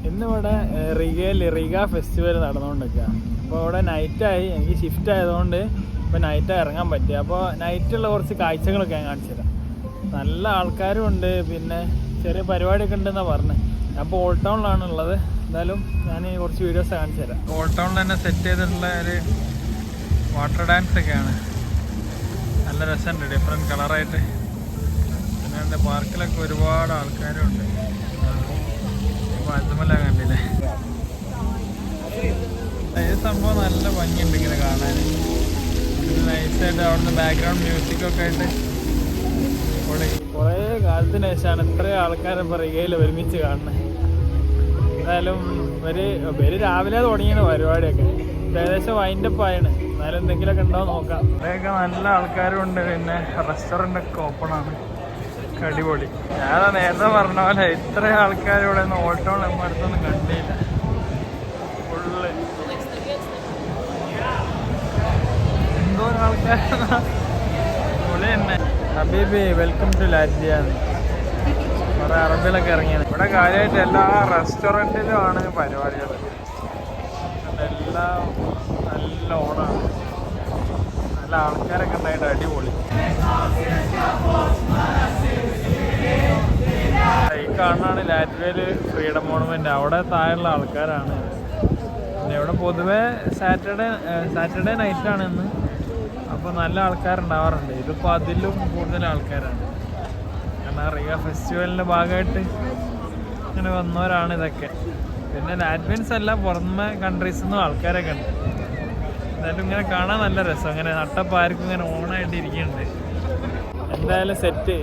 ഇന്നിവിടെ റിഗ ഫെസ്റ്റിവൽ നടന്നുകൊണ്ടിരിക്കുകയാണ്. അപ്പോൾ ഇവിടെ നൈറ്റായി, എനിക്ക് ഷിഫ്റ്റ് ആയതുകൊണ്ട് ഇപ്പോൾ നൈറ്റായി ഇറങ്ങാൻ പറ്റി. അപ്പോൾ നൈറ്റുള്ള കുറച്ച് കാഴ്ചകളൊക്കെ ഞാൻ കാണിച്ചു തരാം. നല്ല ആൾക്കാരും ഉണ്ട്, പിന്നെ ചെറിയ പരിപാടിയൊക്കെ ഉണ്ടെന്നാണ് പറഞ്ഞത്. ഞാൻ ഇപ്പോൾ ഓൾഡ് ടൗണിലാണ് ഉള്ളത്. എന്തായാലും ഞാൻ കുറച്ച് വീഡിയോസ് കാണിച്ചു തരാം. ഓൾഡ് ടൗണിൽ തന്നെ സെറ്റ് ചെയ്തിട്ടുള്ള ഒരു വാട്ടർ ഡാൻസ് ഒക്കെയാണ്. നല്ല രസമുണ്ട്, ഡിഫറെൻറ്റ് കളറായിട്ട്. പിന്നെ എൻ്റെ പാർക്കിലൊക്കെ ഒരുപാട് ആൾക്കാരുണ്ട്. വാൽമല കണ്ടില്ലേ? ഈ സംഭവം നല്ല ഭംഗിയുണ്ട് ഇങ്ങനെ കാണാൻ. നൈസായിട്ട് അവിടുന്ന് ബാക്ക്ഗ്രൗണ്ട് മ്യൂസിക്കൊക്കെ ആയിട്ട് കുറേ കാലത്തിന് ശേഷമാണ് ഇത്രയും ആൾക്കാരെ റിഗയിൽ ഒരുമിച്ച് കാണുന്നത്. എന്തായാലും ഇവര് രാവിലെ തുടങ്ങിയാണ് പരിപാടിയൊക്കെ. ഏകദേശം വൈൻഡപ്പ് ആയാണ്. എന്നാലും എന്തെങ്കിലുമൊക്കെ ഉണ്ടോ നോക്കാം. ഇവിടെയൊക്കെ നല്ല ആൾക്കാരും ഉണ്ട്. പിന്നെ റെസ്റ്റോറൻ്റ് ഒക്കെ ഓപ്പണാണ്. അടിപൊളി. ഞാൻ നേരത്തെ പറഞ്ഞ പോലെ ഇത്രയും ആൾക്കാർ ഇവിടെ നിന്ന് ഓൾഡ് ടൗൺ അടുത്തൊന്നും കണ്ടില്ല. ഫുള്ള് എന്തോ ആൾക്കാർ പൊളി തന്നെ. ഹബീബി വെൽക്കം ടു ലാറ്റ്വിയ. കുറെ അറബികളൊക്കെ ഇറങ്ങിയാണ്. ഇവിടെ കാര്യമായിട്ട് എല്ലാ റെസ്റ്റോറൻറ്റിലും ആണ് പരിപാടികൾ. എല്ലാം നല്ല ഓണാണ്. നല്ല ആൾക്കാരൊക്കെ ഉണ്ടായിട്ട് അടിപൊളി. ഈ കാണാണ് ലാറ്റ്വിയയില് ഫ്രീഡം മോണമെന്റ്. അവിടെ താഴെയുള്ള ആൾക്കാരാണ്. പിന്നെ ഇവിടെ പൊതുവെ സാറ്റർഡേ നൈറ്റാണ് ഇന്ന്. അപ്പോൾ നല്ല ആൾക്കാരുണ്ടാവാറുണ്ട്. ഇതിപ്പോൾ അതിലും കൂടുതൽ ആൾക്കാരാണ്. കാരണം റിഗ ഫെസ്റ്റിവലിൻ്റെ ഭാഗമായിട്ട് ഇങ്ങനെ വന്നവരാണ് ഇതൊക്കെ. പിന്നെ ലാറ്റ്വിയൻസ് അല്ല, പുറമെ കൺട്രീസിൽ നിന്നും ആൾക്കാരൊക്കെ ഉണ്ട്. എന്തായാലും ഇങ്ങനെ കാണാൻ നല്ല രസം. ഇങ്ങനെ നട്ടപ്പാർക്കും ഇങ്ങനെ ഓണായിട്ട് ഇരിക്കുന്നുണ്ട്. എന്തായാലും സെറ്റ്.